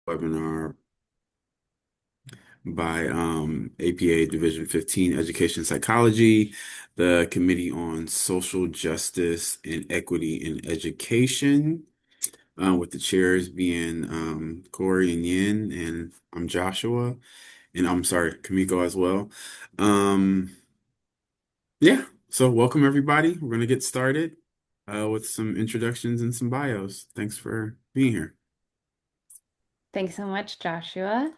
Webinar by APA Division 15 Education Psychology, the Committee on Social Justice and Equity in Education, with the chairs being Corey and Yin, and I'm Joshua, and I'm sorry, Kamiko as well. Um, yeah, so welcome everybody. We're going to get started with some introductions and some bios. Thanks for being here. Thanks so much, Joshua.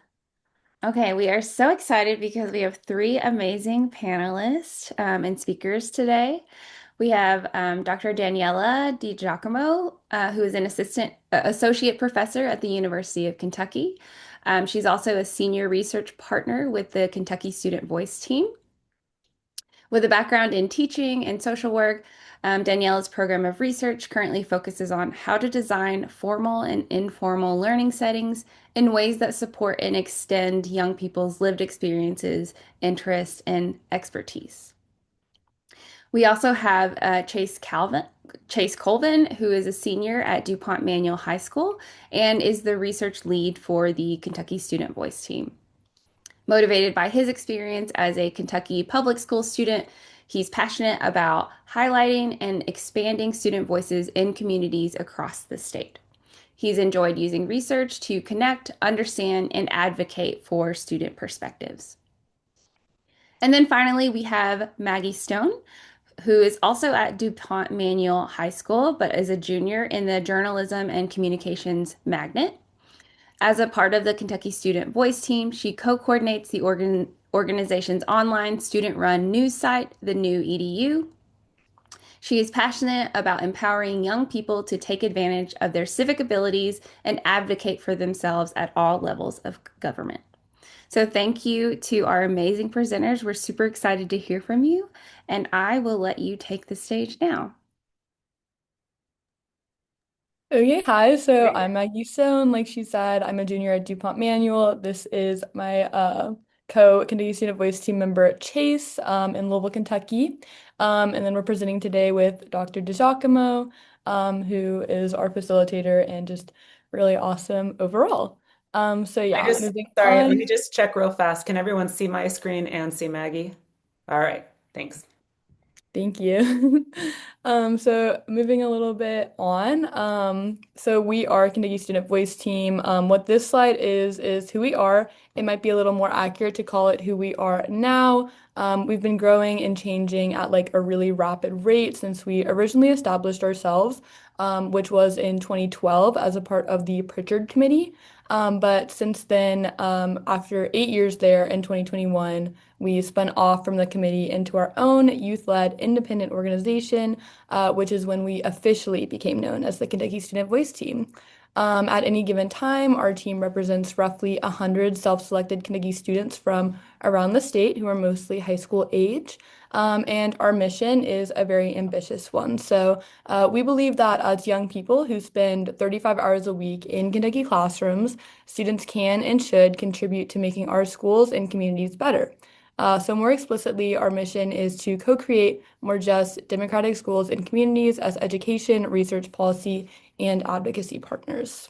Okay, we are so excited because we have three amazing panelists and speakers today. We have Dr. Daniela DiGiacomo, who is an associate professor at the University of Kentucky. She's also a senior research partner with the Kentucky Student Voice team. With a background in teaching and social work, Daniela's program of research currently focuses on how to design formal and informal learning settings in ways that support and extend young people's lived experiences, interests, and expertise. We also have Chase Colvin, who is a senior at DuPont Manual High School and is the research lead for the Kentucky Student Voice team. Motivated by his experience as a Kentucky public school student, he's passionate about highlighting and expanding student voices in communities across the state. He's enjoyed using research to connect, understand, and advocate for student perspectives. And then finally, we have Maggie Stone, who is also at DuPont Manual High School, but is a junior in the Journalism and Communications Magnet. As a part of the Kentucky Student Voice team, she co-coordinates the organization's online student-run news site, The New EDU. She is passionate about empowering young people to take advantage of their civic abilities and advocate for themselves at all levels of government. So thank you to our amazing presenters. We're super excited to hear from you, and I will let you take the stage now. Okay, hi. So I'm Maggie Stone. Like she said, I'm a junior at DuPont Manual. This is my co-Kentucky Student Voice team member Chase in Louisville, Kentucky. And then we're presenting today with Dr. DiGiacomo, who is our facilitator and just really awesome overall. So I yeah, just, moving sorry, let me on. just check real fast. Can everyone see my screen and see Maggie? All right, thanks. Thank you. So moving a little bit on. So we are Kentucky Student Voice Team. What this slide is who we are. It might be a little more accurate to call it who we are now. We've been growing and changing at like a really rapid rate since we originally established ourselves, which was in 2012 as a part of the Pritchard Committee. But since then, after 8 years there in 2021, we spun off from the committee into our own youth-led independent organization, which is when we officially became known as the Kentucky Student Voice Team. At any given time, our team represents roughly 100 self-selected Kentucky students from around the state who are mostly high school age. And our mission is a very ambitious one. So we believe that as young people who spend 35 hours a week in Kentucky classrooms, students can and should contribute to making our schools and communities better. So more explicitly, our mission is to co-create more just democratic schools and communities as education, research policy, and advocacy partners.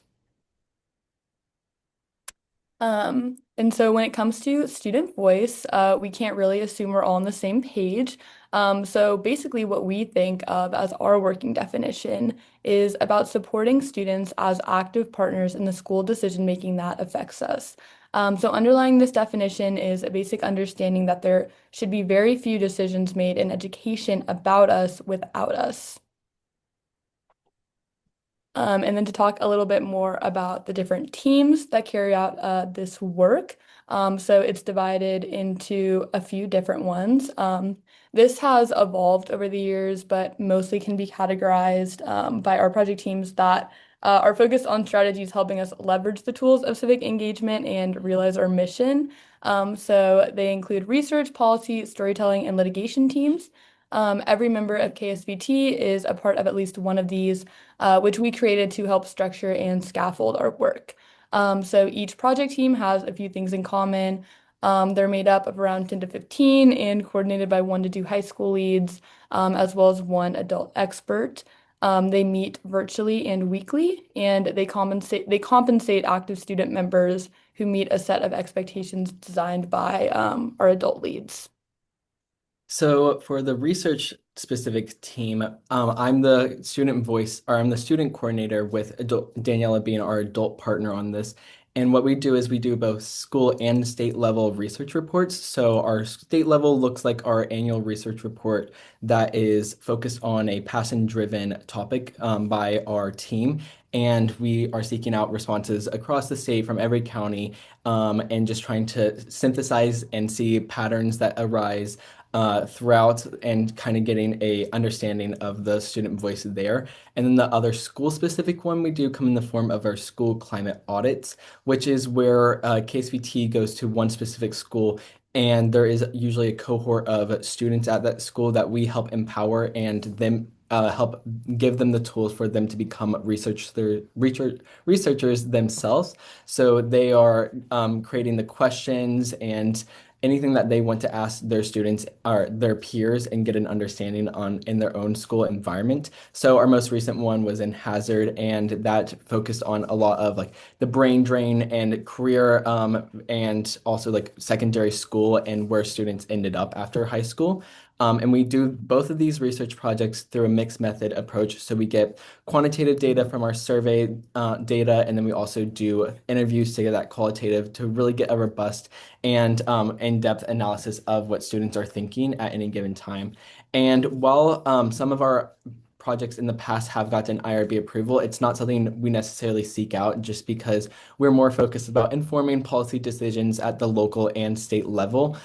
And so when it comes to student voice, we can't really assume we're all on the same page. So basically what we think of as our working definition is about supporting students as active partners in the school decision making that affects us. So underlying this definition is a basic understanding that there should be very few decisions made in education about us without us. And then to talk a little bit more about the different teams that carry out this work. So it's divided into a few different ones. This has evolved over the years, but mostly can be categorized by our project teams that are focused on strategies helping us leverage the tools of civic engagement and realize our mission. So they include research, policy, storytelling, and litigation teams. Every member of KSVT is a part of at least one of these, which we created to help structure and scaffold our work. So each project team has a few things in common. They're made up of around 10 to 15 and coordinated by 1 to 2 high school leads, as well as one adult expert. They meet virtually and weekly, and they compensate active student members who meet a set of expectations designed by our adult leads. So for the research specific team, I'm the student voice, or I'm the student coordinator with Daniela being our adult partner on this. And what we do is we do both school and state level research reports. So our state level looks like our annual research report that is focused on a passion-driven topic by our team. And we are seeking out responses across the state from every county and just trying to synthesize and see patterns that arise throughout and kind of getting a understanding of the student voice there. And then the other school specific one we do come in the form of our school climate audits, which is where KSVT goes to one specific school and there is usually a cohort of students at that school that we help empower and them help give them the tools for them to become researchers themselves. So they are creating the questions and anything that they want to ask their students or their peers and get an understanding on in their own school environment. So our most recent one was in Hazard, and that focused on a lot of like the brain drain and career and also like secondary school and where students ended up after high school. And we do both of these research projects through a mixed method approach. So we get quantitative data from our survey data, and then we also do interviews to get that qualitative to really get a robust and in-depth analysis of what students are thinking at any given time. And while some of our projects in the past have gotten IRB approval, it's not something we necessarily seek out just because we're more focused about informing policy decisions at the local and state level.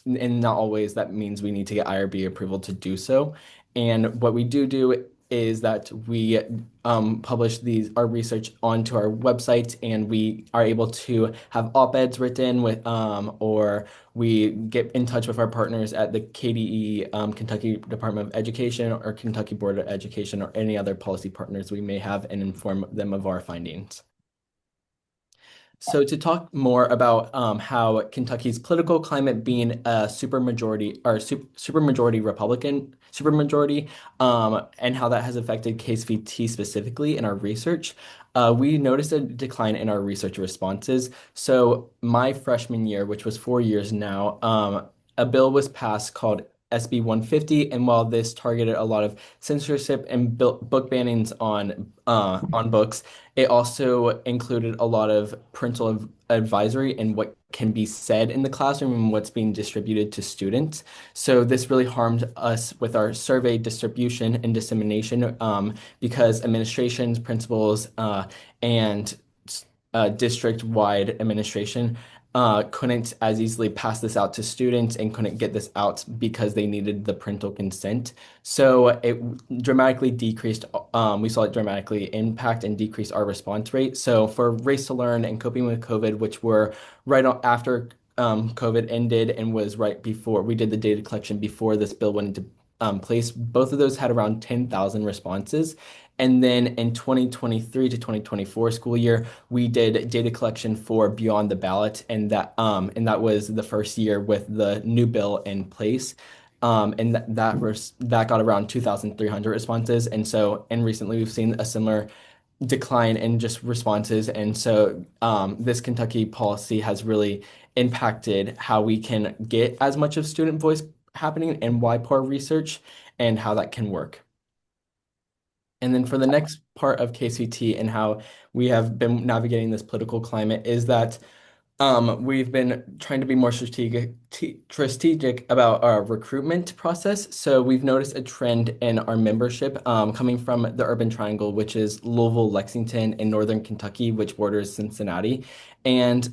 And not always that means we need to get IRB approval to do so. And what we do is that we publish our research onto our website, and we are able to have op-eds written with, or we get in touch with our partners at the KDE, Kentucky Department of Education, or Kentucky Board of Education, or any other policy partners we may have, and inform them of our findings. So to talk more about how Kentucky's political climate being a supermajority or supermajority Republican supermajority, and how that has affected KSVT specifically in our research, we noticed a decline in our research responses. So my freshman year, which was 4 years now, a bill was passed called SB 150, and while this targeted a lot of censorship and book bannings on books, it also included a lot of parental advisory and what can be said in the classroom and what's being distributed to students. So this really harmed us with our survey distribution and dissemination because administrations, principals, and district-wide administration couldn't as easily pass this out to students and couldn't get this out because they needed the parental consent. So it dramatically decreased, we saw it dramatically impact and decrease our response rate. So for Race to Learn and Coping with COVID, which were after COVID ended and was right before we did the data collection before this bill went into place, both of those had around 10,000 responses. And then in 2023 to 2024 school year, we did data collection for Beyond the Ballot, and that was the first year with the new bill in place. And that got around 2,300 responses. And recently we've seen a similar decline in just responses. And so this Kentucky policy has really impacted how we can get as much of student voice happening and YPAR research and how that can work. And then for the next part of KCT and how we have been navigating this political climate is that we've been trying to be more strategic about our recruitment process. So we've noticed a trend in our membership coming from the Urban Triangle, which is Louisville, Lexington, and Northern Kentucky, which borders Cincinnati. And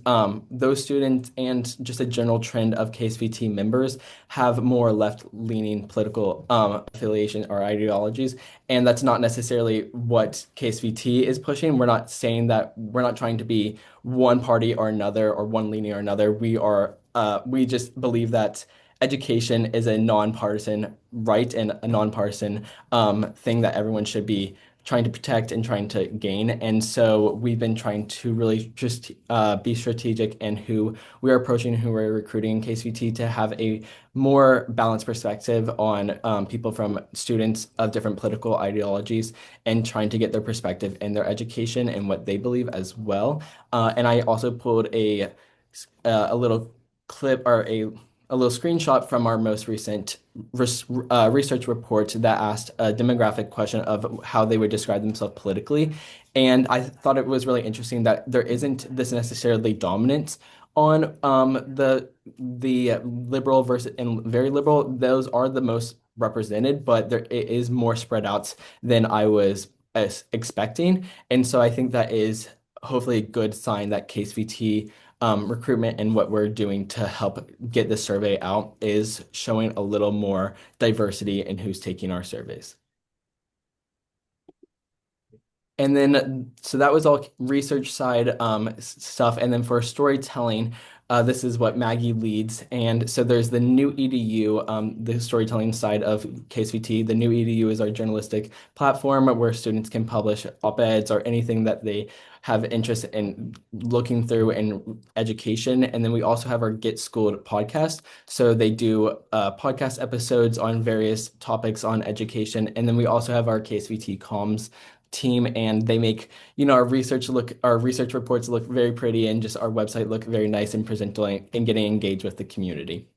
those students and just a general trend of KSVT members have more left-leaning political affiliation or ideologies. And that's not necessarily what KSVT is pushing. We're not saying that we're not trying to be one party or another or one leaning or another. We just believe that education is a nonpartisan right and a nonpartisan thing that everyone should be trying to protect and trying to gain. And so we've been trying to really just be strategic in who we are approaching, who we're recruiting in KSVT to have a more balanced perspective on people from students of different political ideologies and trying to get their perspective in their education and what they believe as well. And I also pulled a little clip or a little screenshot from our most recent research report that asked a demographic question of how they would describe themselves politically. And I thought it was really interesting that there isn't this necessarily dominance on the liberal versus and very liberal. Those are the most represented, but it is more spread out than I was expecting. And so I think that is hopefully a good sign that KSVT recruitment and what we're doing to help get the survey out is showing a little more diversity in who's taking our surveys. And then, so that was all research side stuff. And then for storytelling, this is what Maggie leads. And so there's the new EDU, the storytelling side of KSVT. The new EDU is our journalistic platform where students can publish op-eds or anything that they have interest in looking through in education. And then we also have our Get Schooled podcast. So they do podcast episodes on various topics on education. And then we also have our KSVT comms team, and they make our research reports look very pretty, and just our website look very nice and presenting and getting engaged with the community.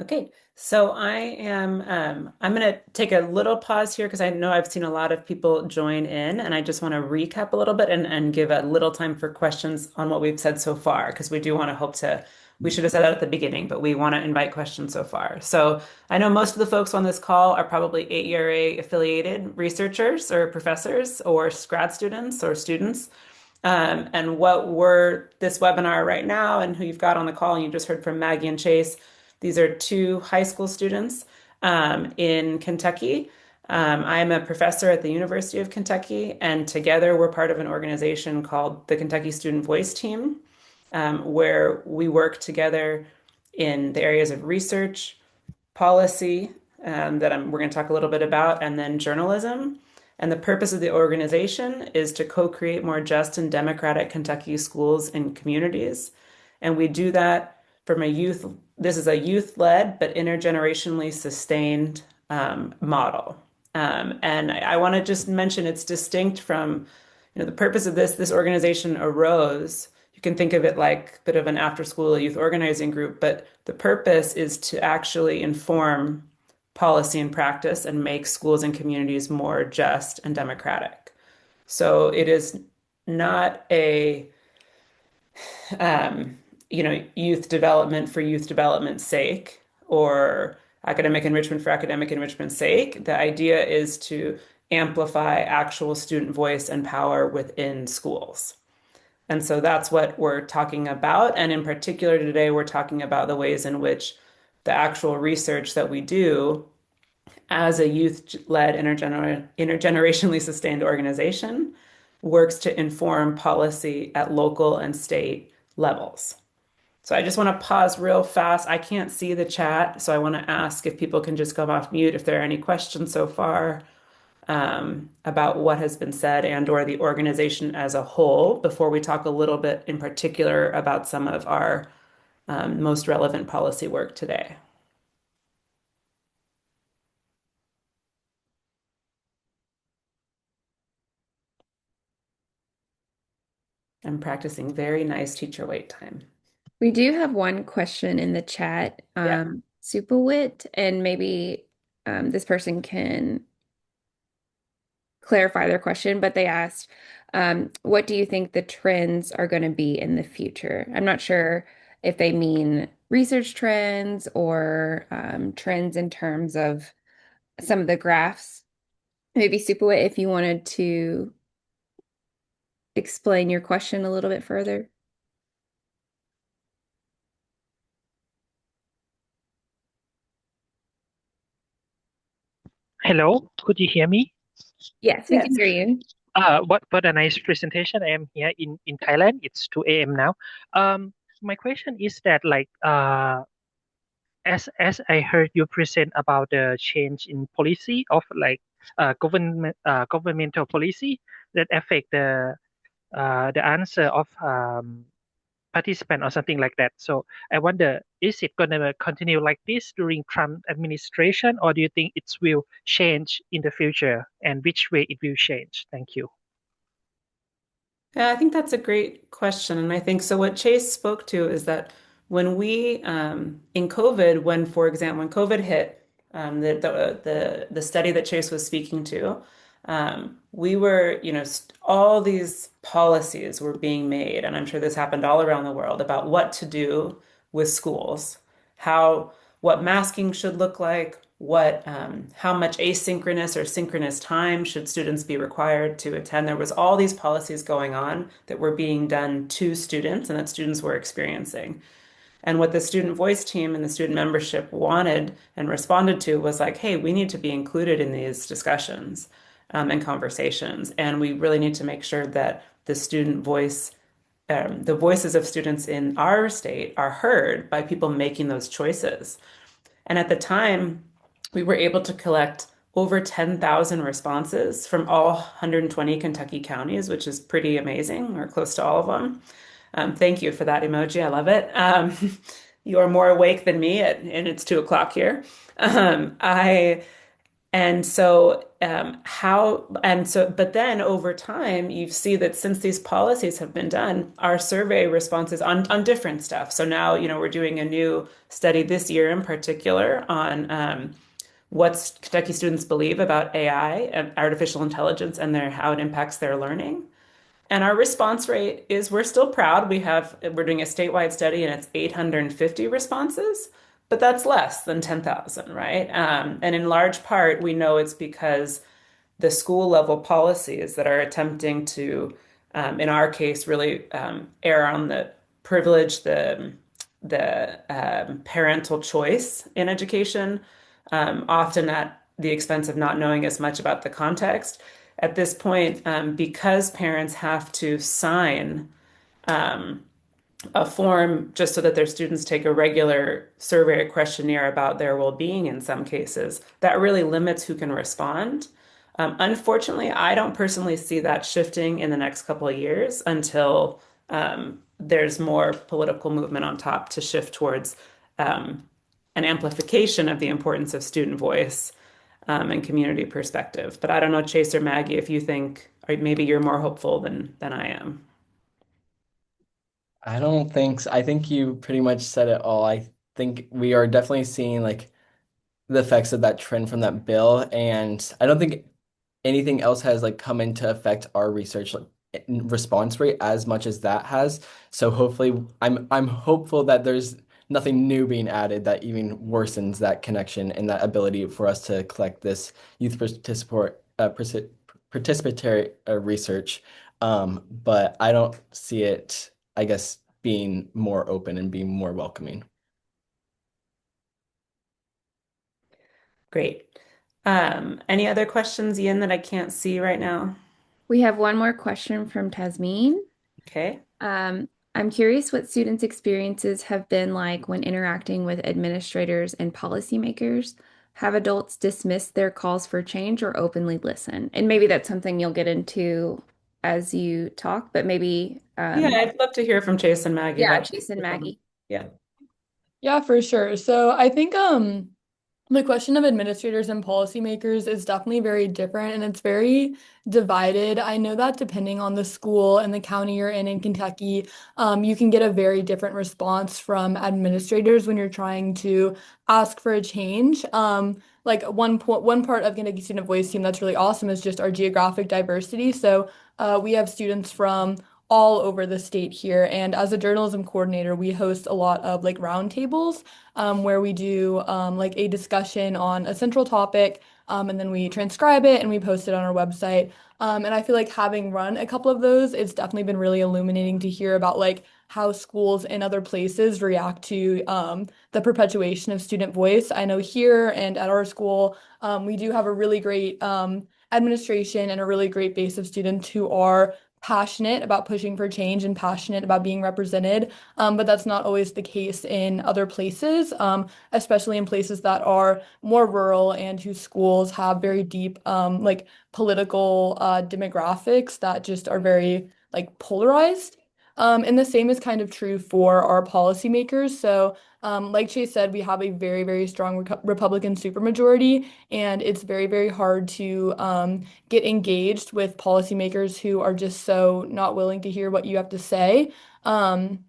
Okay, so I'm going to take a little pause here because I know I've seen a lot of people join in, and I just want to recap a little bit and give a little time for questions on what we've said so far, because we do want to we should have said that at the beginning, but we want to invite questions so far. So I know most of the folks on this call are probably AERA affiliated researchers or professors or grad students or students. And what we're this webinar right now and who you've got on the call, and you just heard from Maggie and Chase. These are two high school students in Kentucky. I'm a professor at the University of Kentucky, and together we're part of an organization called the Kentucky Student Voice Team, where we work together in the areas of research, policy, we're going to talk a little bit about, and then journalism. And the purpose of the organization is to co-create more just and democratic Kentucky schools and communities. And we do that from this is a youth-led but intergenerationally sustained model. And I want to just mention it's distinct from, the purpose of this organization arose. You can think of it like a bit of an after-school youth organizing group, but the purpose is to actually inform policy and practice and make schools and communities more just and democratic. So it is not a youth development for youth development's sake or academic enrichment for academic enrichment's sake. The idea is to amplify actual student voice and power within schools. And so that's what we're talking about. And in particular today, we're talking about the ways in which the actual research that we do as a youth-led intergenerationally sustained organization works to inform policy at local and state levels. So I just want to pause real fast. I can't see the chat, so I want to ask if people can just come off mute if there are any questions so far about what has been said and/or the organization as a whole before we talk a little bit in particular about some of our most relevant policy work today. I'm practicing very nice teacher wait time. We do have one question in the chat, Yeah. Supawit, and maybe this person can clarify their question, but they asked, what do you think the trends are going to be in the future? I'm not sure if they mean research trends or trends in terms of some of the graphs. Maybe Supawit, if you wanted to explain your question a little bit further. Hello, could you hear me? Yes, we can hear you. What a nice presentation. I am here in Thailand. It's 2 a.m. now. My question is that as I heard you present about the change in policy of like governmental policy that affect the answer of participant or something like that. So I wonder, is it going to continue like this during Trump administration, or do you think it will change in the future, and which way it will change? Thank you. Yeah, I think that's a great question. And I think so what Chase spoke to is that when we in COVID, when for example, when COVID hit, the study that Chase was speaking to, we were, all these policies were being made, and I'm sure this happened all around the world about what to do with schools, how what masking should look like, how much asynchronous or synchronous time should students be required to attend. There was all these policies going on that were being done to students and that students were experiencing. And what the student voice team and the student membership wanted and responded to was like, hey, we need to be included in these discussions and conversations. And we really need to make sure that the voices of students in our state are heard by people making those choices. And at the time, we were able to collect over 10,000 responses from all 120 Kentucky counties, which is pretty amazing, or close to all of them. Thank you for that emoji. I love it. You are more awake than me, and it's 2 o'clock here. I and so but then over time, you see that since these policies have been done, our survey responses on different stuff. So now, we're doing a new study this year in particular on what Kentucky students believe about AI and artificial intelligence and how it impacts their learning. And our response rate is we're still proud. We're doing a statewide study and it's 850 responses, but that's less than 10,000, right? And in large part, we know it's because the school level policies that are attempting to, in our case, really err on the privilege, the parental choice in education, often at the expense of not knowing as much about the context. At this point, because parents have to sign a form just so that their students take a regular survey or questionnaire about their well-being in some cases, that really limits who can respond. Unfortunately, I don't personally see that shifting in the next couple of years until there's more political movement on top to shift towards an amplification of the importance of student voice and community perspective. But I don't know, Chase or Maggie, if you think, or maybe you're more hopeful than I am. I don't think so. I think you pretty much said it all. I think we are definitely seeing like the effects of that trend from that bill, and I don't think anything else has like come into affect our research like, response rate as much as that has. So hopefully, I'm hopeful that there's nothing new being added that even worsens that connection and that ability for us to collect this youth participatory research. But I don't see it, I guess, being more open and being more welcoming. Great. Any other questions, Ian, that I can't see right now? We have one more question from Tasmin. Okay. I'm curious what students' experiences have been like when interacting with administrators and policymakers. Have adults dismissed their calls for change or openly listen? And maybe that's something you'll get into as you talk, but maybe Yeah, I'd love to hear from Chase and Maggie. yeah, Chase and Maggie. Yeah. Yeah, for sure. So I think the question of administrators and policymakers is definitely very different and it's very divided. I know that depending on the school and the county you're in Kentucky, you can get a very different response from administrators when you're trying to ask for a change. Like one part of Kentucky Student Voice Team that's really awesome is just our geographic diversity. So we have students from all over the state here. And as a journalism coordinator, we host a lot of like roundtables where we do like a discussion on a central topic and then we transcribe it and we post it on our website. And I feel like having run a couple of those, it's definitely been really illuminating to hear about like how schools in other places react to the perpetuation of student voice. I know here and at our school, we do have a really great administration and a really great base of students who are passionate about pushing for change and passionate about being represented. But that's not always the case in other places, especially in places that are more rural and whose schools have very deep, like political demographics that just are very like polarized. And the same is kind of true for our policymakers. So, like Chase said, we have a very, very strong Republican supermajority, and it's very, very hard to get engaged with policymakers who are just so not willing to hear what you have to say. Um,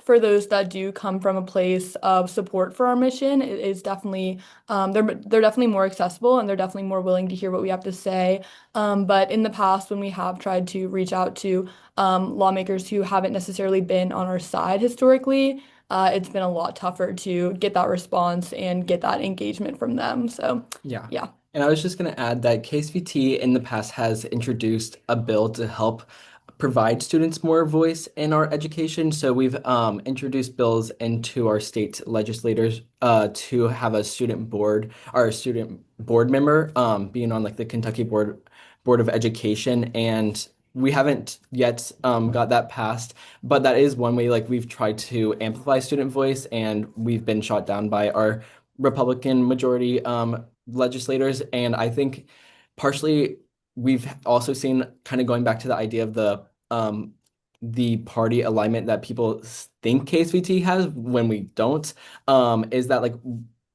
for those that do come from a place of support for our mission, it is definitely they're definitely more accessible and they're definitely more willing to hear what we have to say. But in the past, when we have tried to reach out to lawmakers who haven't necessarily been on our side historically, it's been a lot tougher to get that response and get that engagement from them. So Yeah. yeah. And I was just going to add that KSVT in the past has introduced a bill to help provide students more voice in our education. So we've introduced bills into our state legislators to have a student board or a student board member being on like the Kentucky Board of Education. And we haven't yet got that passed, but that is one way like we've tried to amplify student voice, and we've been shot down by our Republican majority legislators. And I think partially we've also seen, kind of going back to the idea of the party alignment that people think KSVT has when we don't, is that like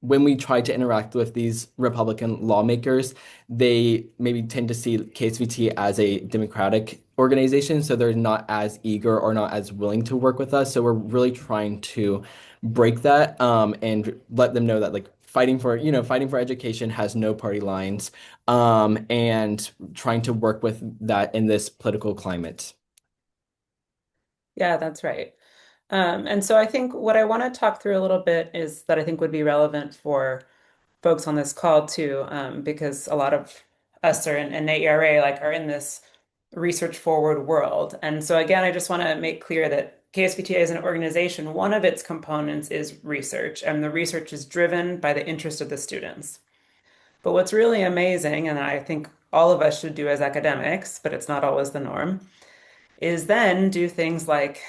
when we try to interact with these Republican lawmakers, they maybe tend to see KSVT as a Democratic organization, so they're not as eager or not as willing to work with us. So we're really trying to break that and let them know that like fighting for education has no party lines, and trying to work with that in this political climate. Yeah, that's right. And so I think what I want to talk through a little bit is that I think would be relevant for folks on this call too, because a lot of us are in AERA, like are in this research forward world. And so again, I just want to make clear that KSPTA as an organization, one of its components is research, and the research is driven by the interest of the students. But what's really amazing, and I think all of us should do as academics, but it's not always the norm, is then do things like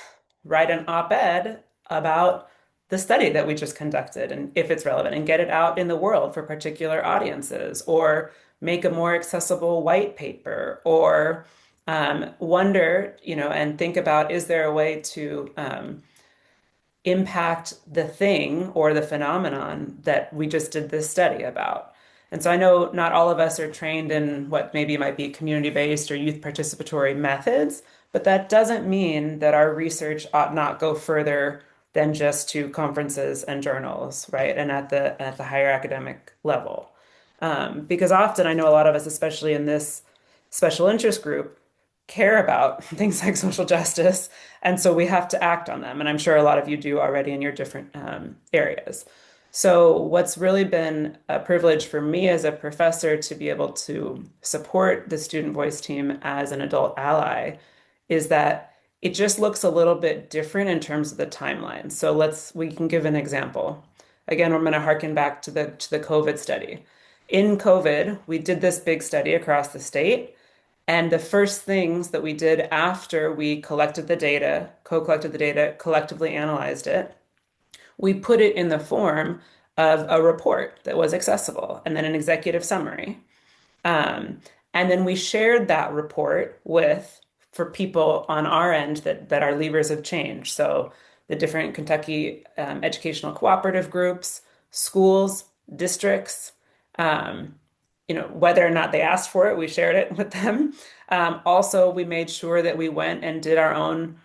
write an op-ed about the study that we just conducted and if it's relevant, and get it out in the world for particular audiences, or make a more accessible white paper, or wonder, and think about, is there a way to impact the thing or the phenomenon that we just did this study about? And so I know not all of us are trained in what maybe might be community-based or youth participatory methods, but that doesn't mean that our research ought not go further than just to conferences and journals, right? And at the higher academic level. Because often I know a lot of us, especially in this special interest group, care about things like social justice. And so we have to act on them. And I'm sure a lot of you do already in your different areas. So what's really been a privilege for me as a professor to be able to support the student voice team as an adult ally is that it just looks a little bit different in terms of the timeline. So we can give an example. Again, I'm going to harken back to the COVID study. In COVID, we did this big study across the state. And the first things that we did after we collected the data, co-collected the data, collectively analyzed it, we put it in the form of a report that was accessible and then an executive summary. And then we shared that report for people on our end that are levers of change. So the different Kentucky educational cooperative groups, schools, districts, whether or not they asked for it, we shared it with them. Also, we made sure that we went and did our own,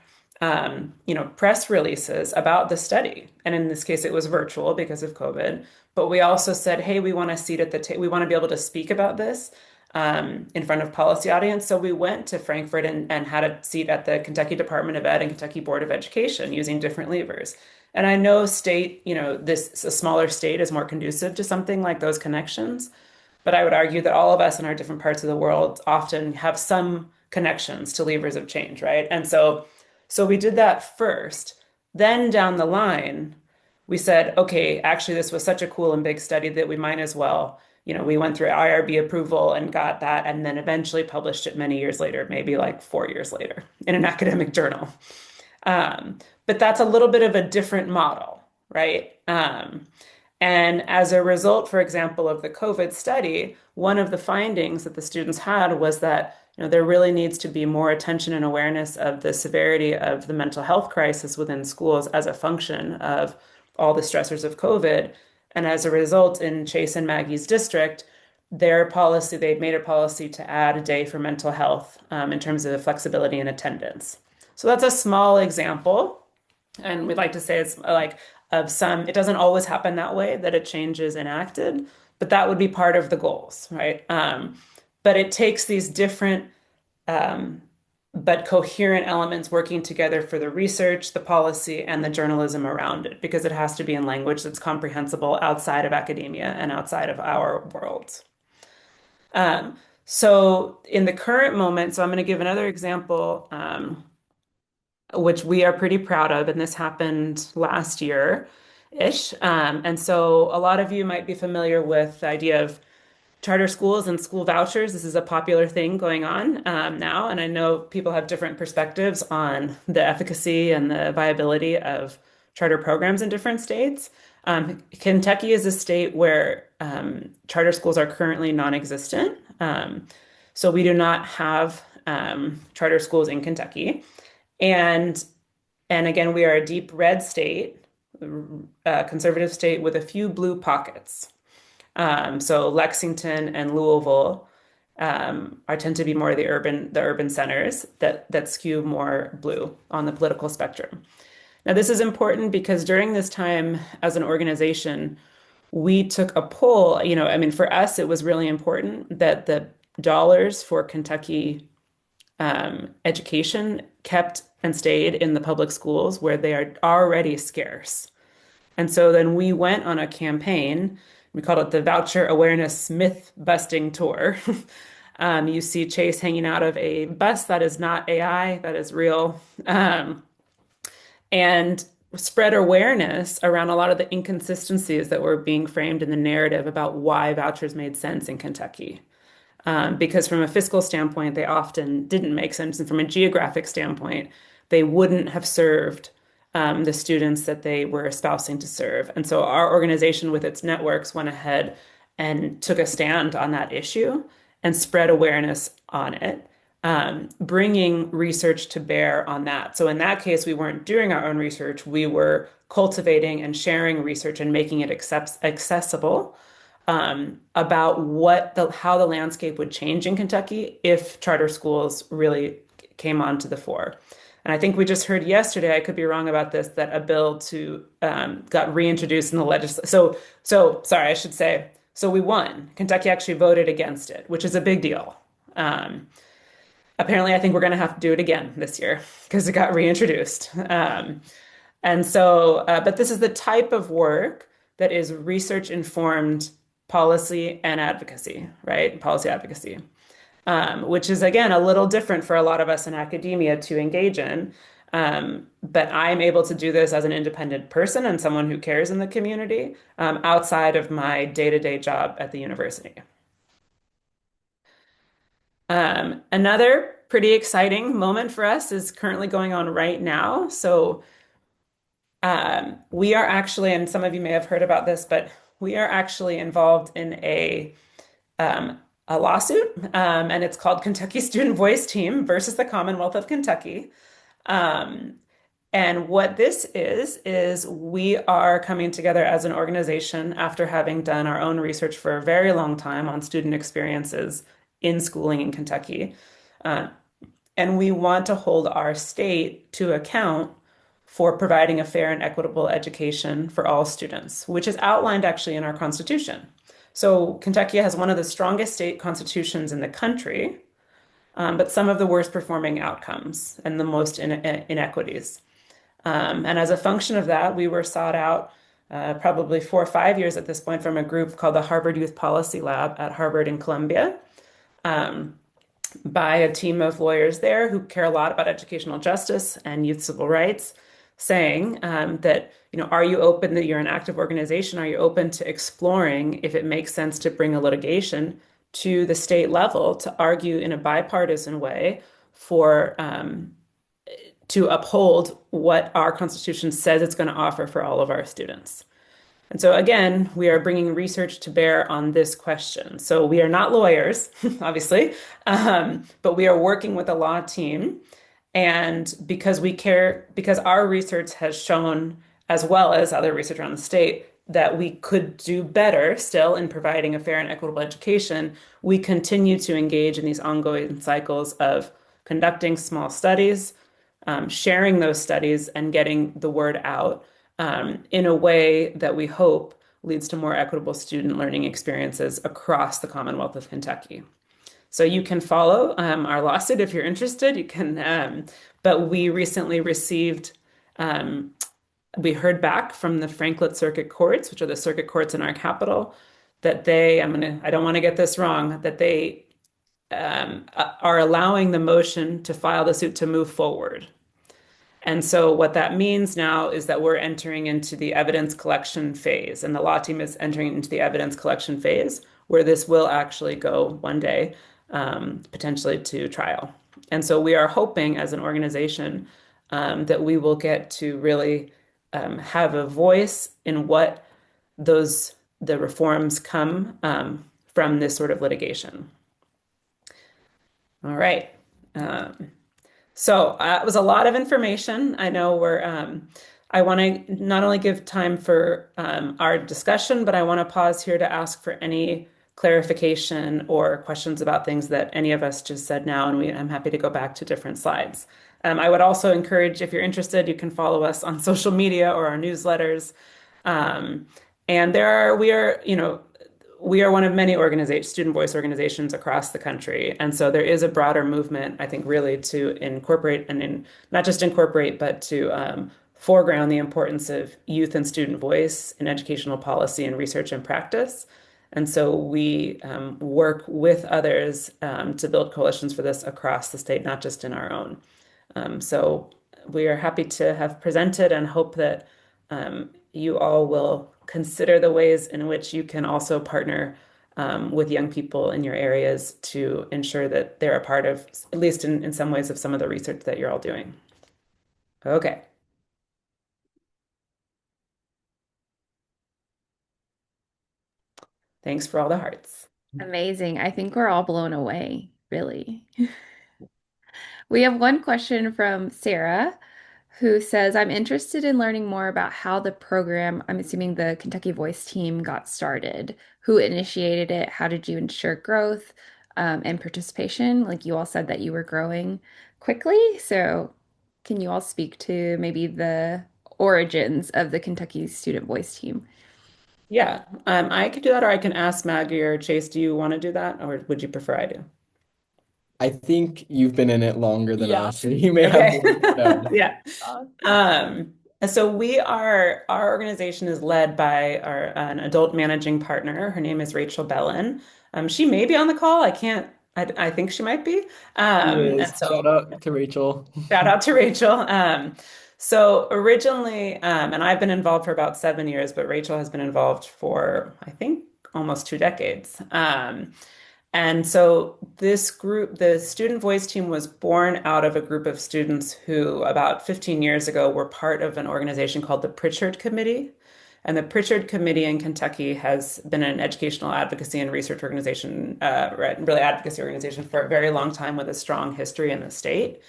press releases about the study. And in this case, it was virtual because of COVID. But we also said, hey, we want a seat at the table. We want to be able to speak about this in front of policy audience. So we went to Frankfurt and had a seat at the Kentucky Department of Ed and Kentucky Board of Education using different levers. And I know state, a smaller state is more conducive to something like those connections. But I would argue that all of us in our different parts of the world often have some connections to levers of change, right? And so we did that first. Then down the line, we said, okay, actually, this was such a cool and big study that we might as well, we went through IRB approval and got that, and then eventually published it many years later, maybe like 4 years later in an academic journal. But that's a little bit of a different model, right? And as a result, for example, of the COVID study, one of the findings that the students had was that there really needs to be more attention and awareness of the severity of the mental health crisis within schools as a function of all the stressors of COVID. And as a result, in Chase and Maggie's district, they made a policy to add a day for mental health in terms of flexibility and attendance. So that's a small example. And we'd like to say it's like it doesn't always happen that way, that a change is enacted, but that would be part of the goals, right? But it takes these different but coherent elements working together for the research, the policy, and the journalism around it, because it has to be in language that's comprehensible outside of academia and outside of our worlds. So in the current moment, so I'm going to give another example, which we are pretty proud of, and this happened last year-ish. And so a lot of you might be familiar with the idea of charter schools and school vouchers. This is a popular thing going on now, and I know people have different perspectives on the efficacy and the viability of charter programs in different states. Kentucky is a state where charter schools are currently non-existent. So we do not have charter schools in Kentucky. And again, we are a deep red state, a conservative state with a few blue pockets. So Lexington and Louisville tend to be more the urban centers that skew more blue on the political spectrum. Now, this is important because during this time as an organization, we took a poll. For us, it was really important that the dollars for Kentucky education kept and stayed in the public schools where they are already scarce. And so then we went on a campaign. We called it the Voucher Awareness Myth Busting Tour. You see Chase hanging out of a bus that is not AI, that is real, and spread awareness around a lot of the inconsistencies that were being framed in the narrative about why vouchers made sense in Kentucky. Because from a fiscal standpoint, they often didn't make sense. And from a geographic standpoint, they wouldn't have served the students that they were espousing to serve. And so our organization with its networks went ahead and took a stand on that issue and spread awareness on it, bringing research to bear on that. So in that case, we weren't doing our own research. We were cultivating and sharing research and making it accessible about how the landscape would change in Kentucky if charter schools really came onto the fore. And I think we just heard yesterday, I could be wrong about this, that a bill got reintroduced in the legislature. So sorry, I should say, so we won. Kentucky actually voted against it, which is a big deal. Apparently, I think we're going to have to do it again this year because it got reintroduced. But this is the type of work that is research-informed policy and advocacy, right? Policy advocacy, which is, again, a little different for a lot of us in academia to engage in. But I'm able to do this as an independent person and someone who cares in the community outside of my day-to-day job at the university. Another pretty exciting moment for us is currently going on right now. So we are actually, and some of you may have heard about this, but we are actually involved in a lawsuit, and it's called Kentucky Student Voice Team versus the Commonwealth of Kentucky. And what this is we are coming together as an organization after having done our own research for a very long time on student experiences in schooling in Kentucky. And we want to hold our state to account for providing a fair and equitable education for all students, which is outlined actually in our Constitution. So Kentucky has one of the strongest state constitutions in the country, but some of the worst performing outcomes and the most inequities. And as a function of that, we were sought out probably 4 or 5 years at this point from a group called the Harvard Youth Policy Lab at Harvard and Columbia, by a team of lawyers there who care a lot about educational justice and youth civil rights. saying that, are you open, that you're an active organization? Are you open to exploring if it makes sense to bring a litigation to the state level to argue in a bipartisan way for to uphold what our Constitution says it's going to offer for all of our students? And so again, we are bringing research to bear on this question. So we are not lawyers, obviously, but we are working with a law team. And because we care, because our research has shown, as well as other research around the state, that we could do better still in providing a fair and equitable education, we continue to engage in these ongoing cycles of conducting small studies, sharing those studies, and getting the word out in a way that we hope leads to more equitable student learning experiences across the Commonwealth of Kentucky. So you can follow our lawsuit if you're interested. You can, but we recently received, we heard back from the Franklin Circuit Courts, which are the circuit courts in our capital, that they, I don't want to get this wrong, that they are allowing the motion to file the suit to move forward. And so what that means now is that we're entering into the evidence collection phase, and the law team is entering into the evidence collection phase, where this will actually go one day, potentially to trial. And so we are hoping as an organization that we will get to really have a voice in what the reforms come from this sort of litigation. All right. So it was a lot of information. I know I want to not only give time for our discussion, but I want to pause here to ask for any clarification or questions about things that any of us just said now, and I'm happy to go back to different slides. I would also encourage, if you're interested, you can follow us on social media or our newsletters. And we are one of many student voice organizations across the country. And so there is a broader movement, I think, really to incorporate not just incorporate, but to foreground the importance of youth and student voice in educational policy and research and practice. And so we work with others to build coalitions for this across the state, not just in our own. So we are happy to have presented and hope that you all will consider the ways in which you can also partner with young people in your areas to ensure that they're a part of, at least in some ways, of some of the research that you're all doing. Okay. Thanks for all the hearts. Amazing. I think we're all blown away, really. We have one question from Sarah, who says, I'm interested in learning more about how the program, I'm assuming the Kentucky Voice team, got started. Who initiated it? How did you ensure growth and participation? Like you all said that you were growing quickly. So can you all speak to maybe the origins of the Kentucky Student Voice team? Yeah, I could do that, or I can ask Maggie or Chase, do you want to do that, or would you prefer I do? I think you've been in it longer than Yeah. us, so you may Okay. have more to know. Yeah. So our organization is led by an adult managing partner. Her name is Rachel Bellin. She may be on the call. I think she might be. And so Shout out to Rachel. shout out to Rachel. So originally, and I've been involved for about 7 years, but Rachel has been involved for, I think, almost 2 decades. And so this group, the Student Voice team, was born out of a group of students who about 15 years ago were part of an organization called the Pritchard Committee. And the Pritchard Committee in Kentucky has been an educational advocacy and research organization, really advocacy organization for a very long time with a strong history in the state.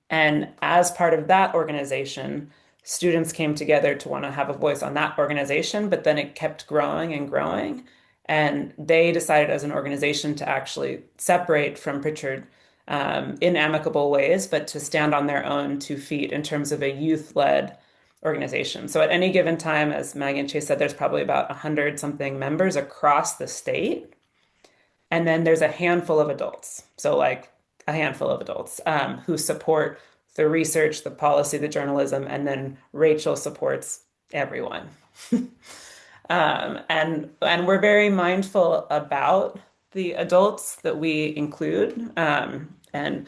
And as part of that organization, students came together to want to have a voice on that organization, but then it kept growing and growing. And they decided as an organization to actually separate from Pritchard in amicable ways, but to stand on their own 2 feet in terms of a youth-led organization. So at any given time, as Maggie and Chase said, there's probably about 100-something members across the state. And then there's a handful of adults. So like a handful of adults who support the research, the policy, the journalism, and then Rachel supports everyone. And we're very mindful about the adults that we include, and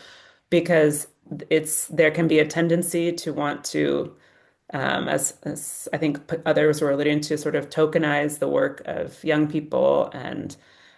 because there can be a tendency to want to as I think others were alluding to, sort of tokenize the work of young people, and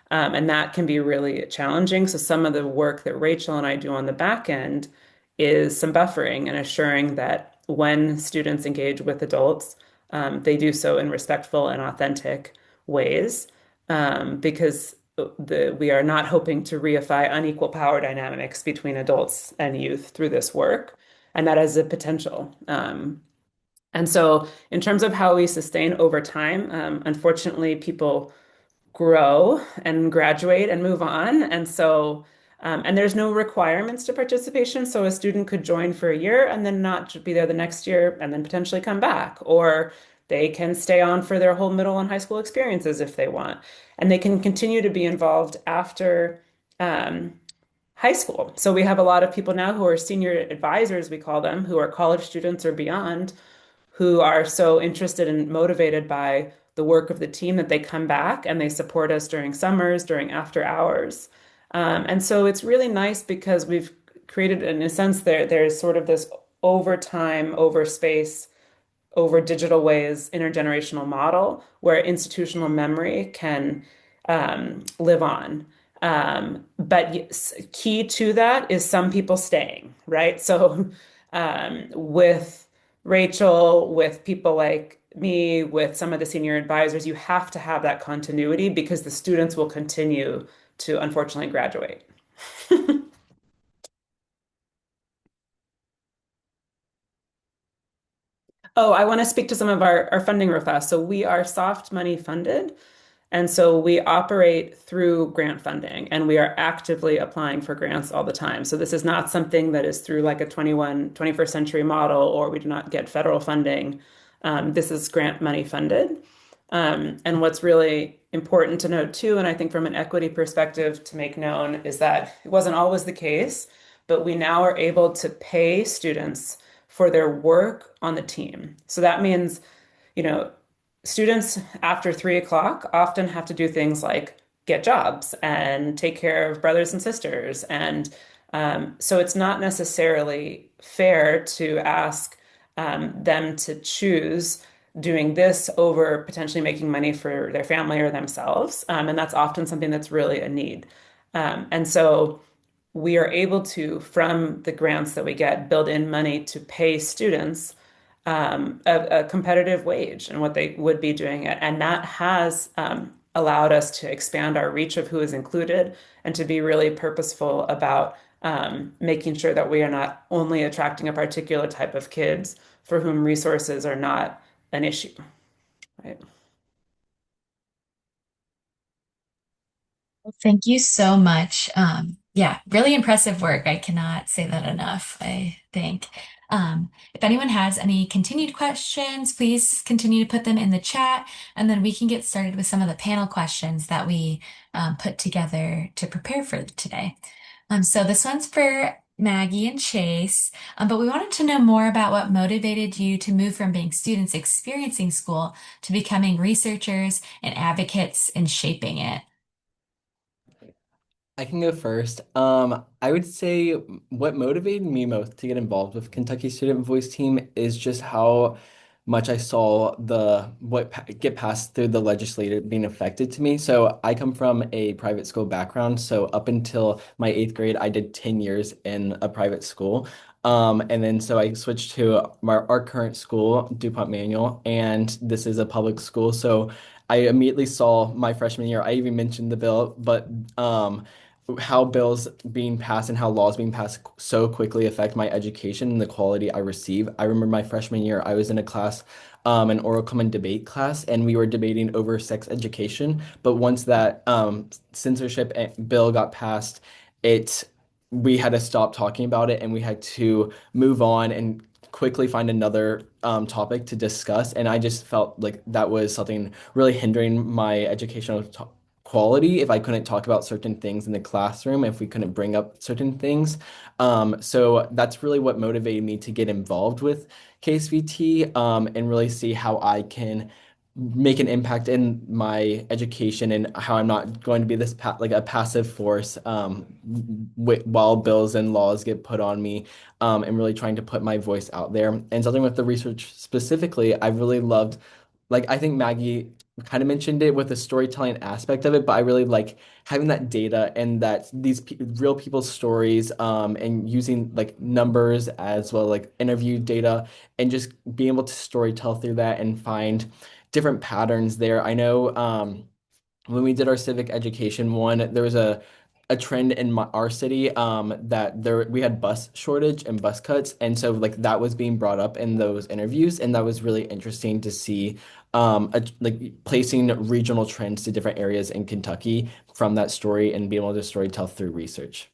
that can be really challenging. So some of the work that Rachel and I do on the back end is some buffering and assuring that when students engage with adults, they do so in respectful and authentic ways, because we are not hoping to reify unequal power dynamics between adults and youth through this work, and that has a potential. And so, in terms of how we sustain over time, unfortunately, people grow and graduate and move on. And so, and there's no requirements to participation. So, a student could join for a year and then not be there the next year and then potentially come back. Or they can stay on for their whole middle and high school experiences if they want. And they can continue to be involved after high school. So, we have a lot of people now who are senior advisors, we call them, who are college students or beyond, who are so interested and motivated by the work of the team that they come back and they support us during summers, during after hours. And so it's really nice because we've created, in a sense, there's sort of this over time, over space, over digital ways, intergenerational model where institutional memory can live on. But key to that is some people staying, right? So with Rachel, with people like me, with some of the senior advisors, you have to have that continuity because the students will continue to unfortunately graduate. Oh, I want to speak to some of our funding real fast. So we are soft money funded. And so we operate through grant funding and we are actively applying for grants all the time. So this is not something that is through like a 21st century model, or we do not get federal funding. This is grant money funded. And what's really important to note too, and I think from an equity perspective to make known, is that it wasn't always the case, but we now are able to pay students for their work on the team. So that means, you know, students after 3 o'clock often have to do things like get jobs and take care of brothers and sisters. And so it's not necessarily fair to ask them to choose doing this over potentially making money for their family or themselves. And that's often something that's really a need. And so we are able to, from the grants that we get, build in money to pay students a competitive wage and what they would be doing it. And that has allowed us to expand our reach of who is included and to be really purposeful about making sure that we are not only attracting a particular type of kids for whom resources are not an issue, right? Well, thank you so much. Yeah, really impressive work. I cannot say that enough, I think. If anyone has any continued questions, please continue to put them in the chat, and then we can get started with some of the panel questions that we put together to prepare for today. So this one's for Maggie and Chase, but we wanted to know more about what motivated you to move from being students experiencing school to becoming researchers and advocates in shaping it. I can go first. I would say what motivated me most to get involved with Kentucky Student Voice Team is just how much I saw get passed through the legislature being affected to me. So I come from a private school background. So up until my 8th grade, I did 10 years in a private school. And then so I switched to our current school, DuPont Manual, and this is a public school. So I immediately saw my freshman year. I even mentioned the bill, but how bills being passed and how laws being passed so quickly affect my education and the quality I receive. I remember my freshman year, I was in a class, an oral common debate class, and we were debating over sex education. But once that censorship bill got passed, we had to stop talking about it and we had to move on and quickly find another topic to discuss. And I just felt like that was something really hindering my educational quality if I couldn't talk about certain things in the classroom, if we couldn't bring up certain things. So that's really what motivated me to get involved with KSVT and really see how I can make an impact in my education and how I'm not going to be this like a passive force while bills and laws get put on me, and really trying to put my voice out there. And something with the research specifically, I really loved, like I think Maggie kind of mentioned it with the storytelling aspect of it, but I really like having that data and that these pe real people's stories, and using like numbers as well, like interview data, and just being able to storytell through that and find different patterns there. I know when we did our civic education one, there was a trend in our city, that we had bus shortage and bus cuts, and so like that was being brought up in those interviews, and that was really interesting to see, like placing regional trends to different areas in Kentucky from that story and being able to storytell through research.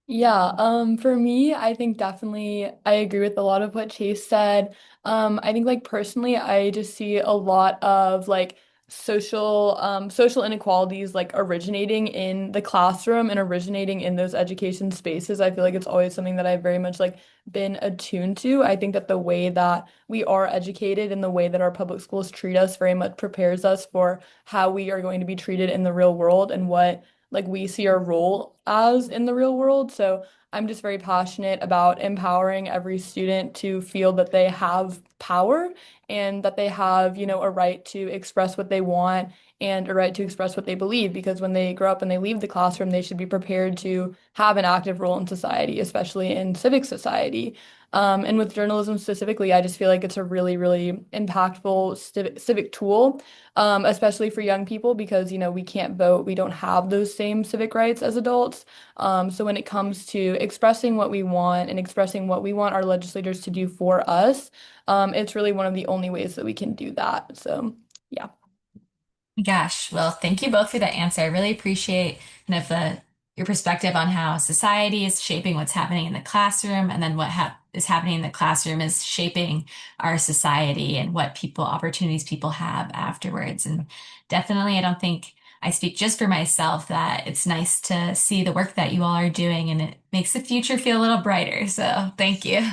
Yeah, for me, I think definitely I agree with a lot of what Chase said. I think like personally, I just see a lot of like social inequalities like originating in the classroom and originating in those education spaces. I feel like it's always something that I've very much like been attuned to. I think that the way that we are educated and the way that our public schools treat us very much prepares us for how we are going to be treated in the real world and what like we see our role as in the real world. So I'm just very passionate about empowering every student to feel that they have power and that they have, you know, a right to express what they want and a right to express what they believe. Because when they grow up and they leave the classroom, they should be prepared to have an active role in society, especially in civic society. And with journalism specifically, I just feel like it's a really, really impactful civic tool, especially for young people because, you know, we can't vote. We don't have those same civic rights as adults. So when it comes to expressing what we want and expressing what we want our legislators to do for us, it's really one of the only ways that we can do that. So, yeah. Gosh, well, thank you both for that answer. I really appreciate kind of your perspective on how society is shaping what's happening in the classroom, and then what is happening in the classroom is shaping our society and what opportunities people have afterwards. And definitely, I don't think I speak just for myself that it's nice to see the work that you all are doing, and it makes the future feel a little brighter. So thank you.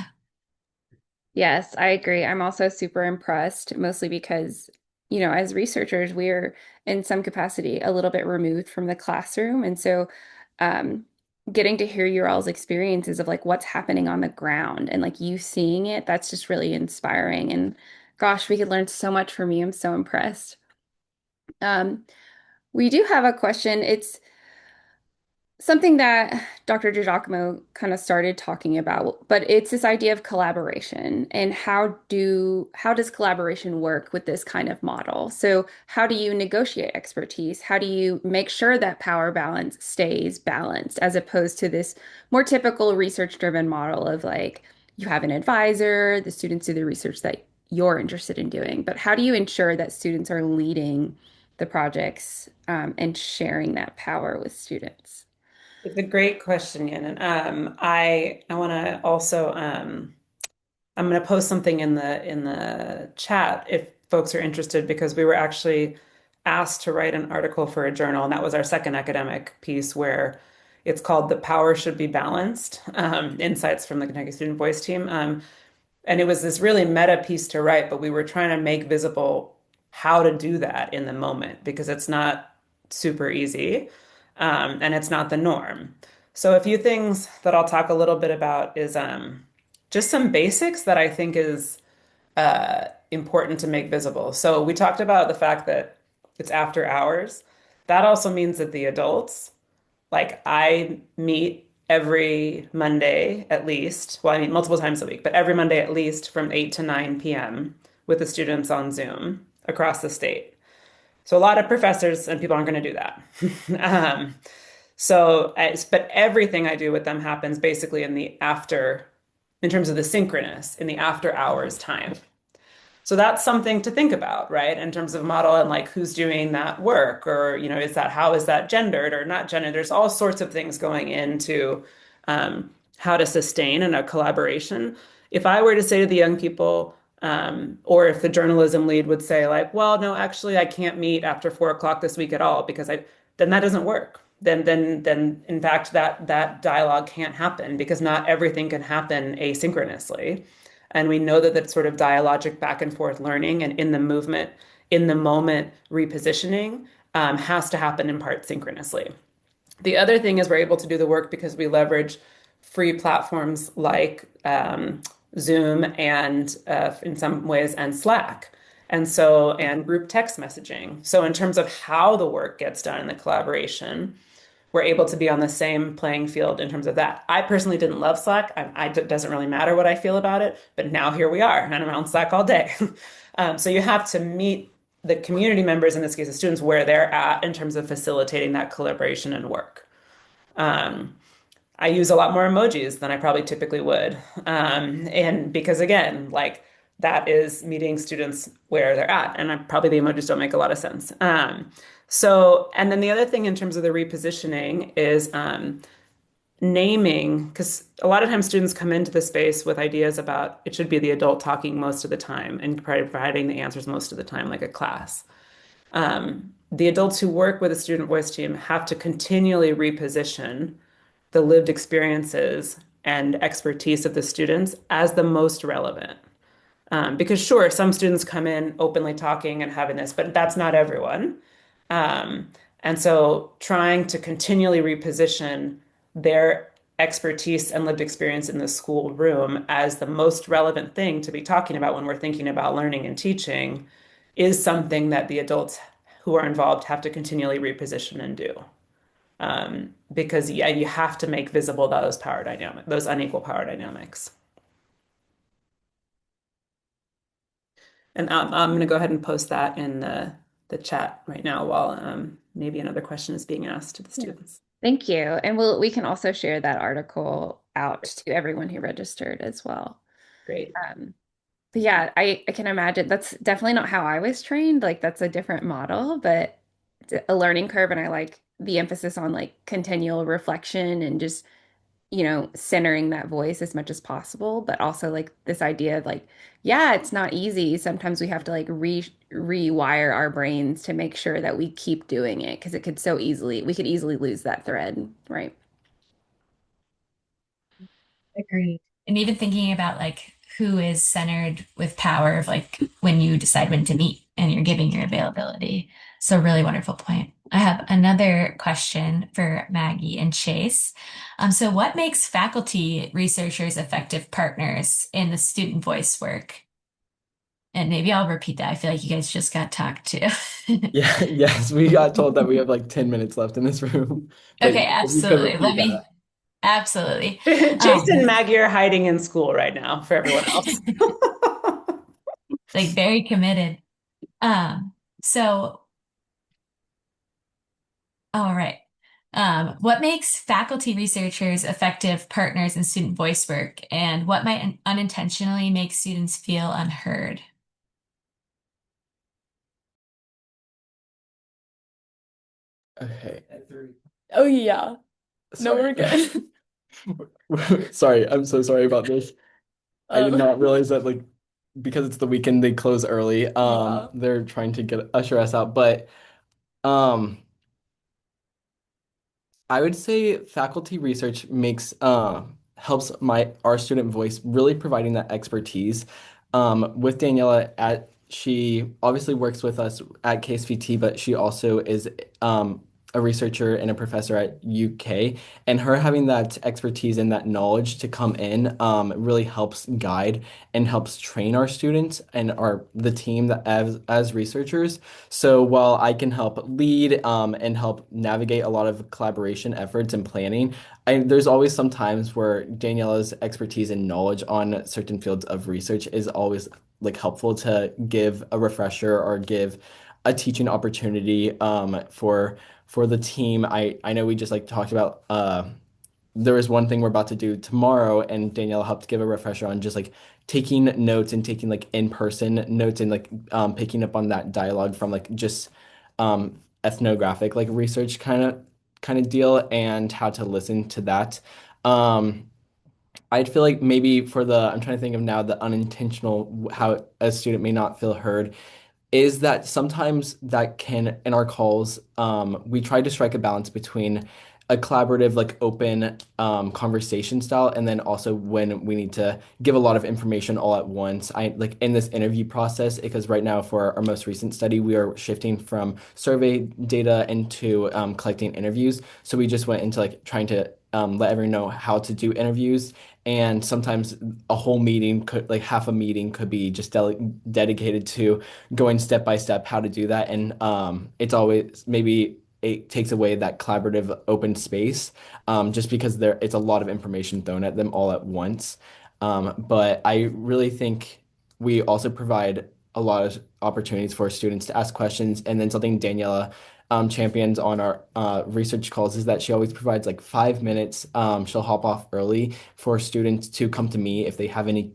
Yes, I agree. I'm also super impressed, mostly because, as researchers, we're in some capacity a little bit removed from the classroom. And so, um, getting to hear your all's experiences of like what's happening on the ground and like you seeing it, that's just really inspiring. And gosh, we could learn so much from you. I'm so impressed. Um, we do have a question. It's something that Dr. DiGiacomo kind of started talking about, but it's this idea of collaboration and how does collaboration work with this kind of model? So how do you negotiate expertise? How do you make sure that power balance stays balanced as opposed to this more typical research-driven model of like you have an advisor, the students do the research that you're interested in doing, but how do you ensure that students are leading the projects, and sharing that power with students? It's a great question, Yin. And I want to also I'm going to post something in the chat if folks are interested because we were actually asked to write an article for a journal, and that was our second academic piece where it's called "The Power Should Be Balanced: Insights from the Kentucky Student Voice Team." And it was this really meta piece to write, but we were trying to make visible how to do that in the moment because it's not super easy, and it's not the norm. So a few things that I'll talk a little bit about is just some basics that I think is important to make visible. So we talked about the fact that it's after hours. That also means that the adults, like I meet every Monday at least, well, I mean multiple times a week, but every Monday at least from 8 to 9 p.m. with the students on Zoom across the state. So a lot of professors and people aren't going to do that. But everything I do with them happens basically in terms of the synchronous, in the after hours time. So that's something to think about, right? In terms of model and like who's doing that work or, how is that gendered or not gendered? There's all sorts of things going into how to sustain in a collaboration. If I were to say to the young people, or if the journalism lead would say like, well, no, actually I can't meet after 4 o'clock this week at all because then that doesn't work. Then in fact that dialogue can't happen because not everything can happen asynchronously. And we know that that sort of dialogic back and forth learning and in the movement in the moment repositioning has to happen in part synchronously. The other thing is we're able to do the work because we leverage free platforms like Zoom and in some ways and Slack. And group text messaging. So in terms of how the work gets done in the collaboration, we're able to be on the same playing field in terms of that. I personally didn't love Slack. It doesn't really matter what I feel about it, but now here we are, and I'm on Slack all day. So you have to meet the community members, in this case, the students, where they're at in terms of facilitating that collaboration and work. I use a lot more emojis than I probably typically would. And because again, like that is meeting students where they're at. And probably the emojis don't make a lot of sense. And then the other thing in terms of the repositioning is naming, because a lot of times students come into the space with ideas about it should be the adult talking most of the time and providing the answers most of the time, like a class. The adults who work with a student voice team have to continually reposition the lived experiences and expertise of the students as the most relevant. Because sure, some students come in openly talking and having this, but that's not everyone. And so trying to continually reposition their expertise and lived experience in the school room as the most relevant thing to be talking about when we're thinking about learning and teaching is something that the adults who are involved have to continually reposition and do. Because yeah, you have to make visible those power dynamics, those unequal power dynamics. And I'm going to go ahead and post that in the chat right now while maybe another question is being asked to the students. Thank you. And we can also share that article out to everyone who registered as well. Great. But yeah, I can imagine that's definitely not how I was trained. Like that's a different model, but it's a learning curve. And I like the emphasis on like continual reflection and just, centering that voice as much as possible. But also like this idea of like, yeah, it's not easy. Sometimes we have to like rewire our brains to make sure that we keep doing it because we could easily lose that thread, right? Agreed. And even thinking about like who is centered with power of like when you decide when to meet and you're giving your availability. So really wonderful point. I have another question for Maggie and Chase. So what makes faculty researchers effective partners in the student voice work? And maybe I'll repeat that. I feel like you guys just got talked to. Yeah, yes, we got told that we have like 10 minutes left in this room. But Okay, if you could absolutely. repeat that. Absolutely. Jason and Maggie are hiding in school right now for everyone else. Like very committed. So, all right. What makes faculty researchers effective partners in student voice work, and what might unintentionally make students feel unheard? Okay. Oh yeah. No, we're Sorry. good. Sorry, I'm so sorry about this. I did Um, not realize that like because it's the weekend they close early. yeah. They're trying to usher us out, but um I would say faculty research makes helps our student voice really providing that expertise. With Daniela she obviously works with us at KSVT, but she also is a researcher and a professor at UK, and her having that expertise and that knowledge to come in really helps guide and helps train our students and the team that as researchers. So while I can help lead and help navigate a lot of collaboration efforts and planning, there's always some times where Daniela's expertise and knowledge on certain fields of research is always like helpful to give a refresher or give a teaching opportunity for the team. I know we just like talked about there is one thing we're about to do tomorrow, and Danielle helped give a refresher on just like taking notes and taking like in-person notes and like picking up on that dialogue from like just ethnographic like research kind of deal and how to listen to that. I'd feel like maybe I'm trying to think of now the unintentional how a student may not feel heard is that sometimes that can in our calls we try to strike a balance between a collaborative, like open conversation style, and then also when we need to give a lot of information all at once. I like in this interview process because right now for our most recent study, we are shifting from survey data into collecting interviews. So we just went into like trying to let everyone know how to do interviews. And sometimes a whole meeting could, like half a meeting could be just dedicated to going step by step how to do that. And it's always maybe it takes away that collaborative open space just because it's a lot of information thrown at them all at once. But I really think we also provide a lot of opportunities for students to ask questions. And then something Daniela champions on our research calls is that she always provides like 5 minutes. She'll hop off early for students to come to me if they have any,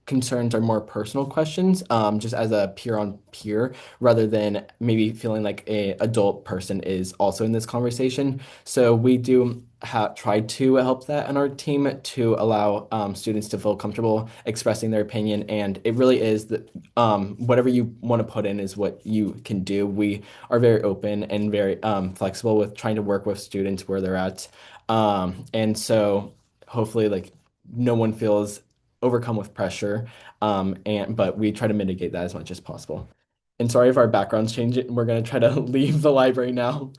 concerns or more personal questions, just as a peer on peer, rather than maybe feeling like a adult person is also in this conversation. So we do try to help that on our team to allow students to feel comfortable expressing their opinion. And it really is that whatever you want to put in is what you can do. We are very open and very flexible with trying to work with students where they're at. And so hopefully like no one feels overcome with pressure. But we try to mitigate that as much as possible. And sorry if our backgrounds change it. We're going to try to leave the library now.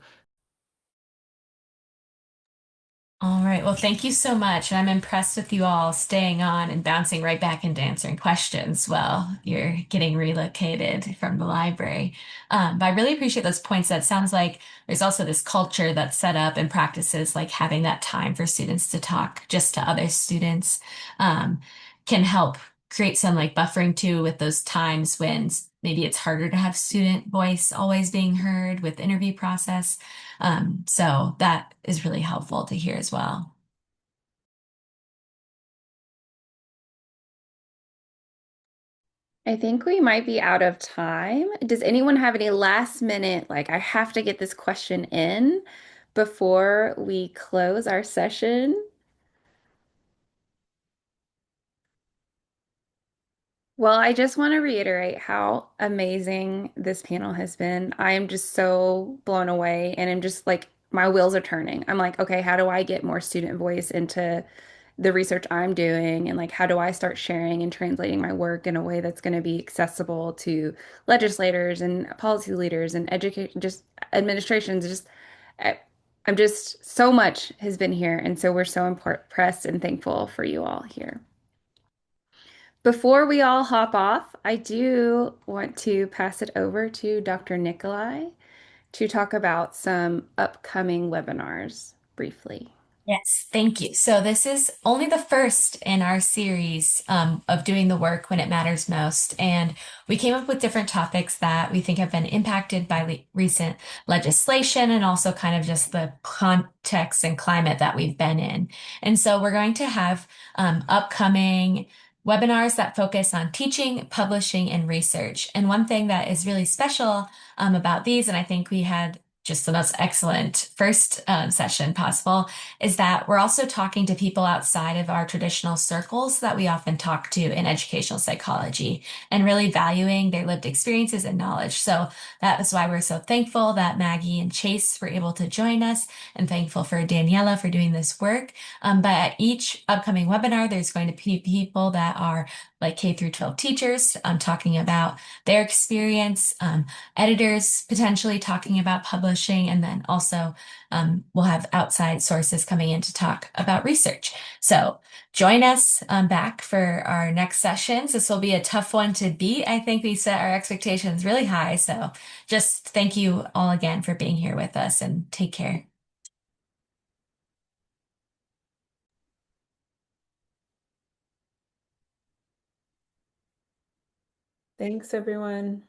All right. Well, thank you so much. And I'm impressed with you all staying on and bouncing right back into answering questions while you're getting relocated from the library. But I really appreciate those points. That sounds like there's also this culture that's set up and practices like having that time for students to talk just to other students can help create some like buffering too with those times when maybe it's harder to have student voice always being heard with interview process. So that is really helpful to hear as well. I think we might be out of time. Does anyone have any last minute, like, I have to get this question in before we close our session? Well, I just want to reiterate how amazing this panel has been. I am just so blown away and I'm just like, my wheels are turning. I'm like, okay, how do I get more student voice into the research I'm doing? And like, how do I start sharing and translating my work in a way that's going to be accessible to legislators and policy leaders and education, just administrations, just I, I'm just so much has been here. And so we're so impressed and thankful for you all here. Before we all hop off, I do want to pass it over to Dr. Nikolai to talk about some upcoming webinars briefly. Yes, thank you. So this is only the first in our series of doing the work when it matters most. And we came up with different topics that we think have been impacted by recent legislation and also kind of just the context and climate that we've been in. And so we're going to have upcoming webinars that focus on teaching, publishing, and research. And one thing that is really special about these, and I think we had just the most excellent first session possible, is that we're also talking to people outside of our traditional circles that we often talk to in educational psychology and really valuing their lived experiences and knowledge. So that is why we're so thankful that Maggie and Chase were able to join us and thankful for Daniela for doing this work. But at each upcoming webinar, there's going to be people that are like K through 12 teachers talking about their experience, editors potentially talking about publishing, and then also we'll have outside sources coming in to talk about research. So join us back for our next sessions. This will be a tough one to beat. I think we set our expectations really high. So just thank you all again for being here with us and take care. Thanks, everyone.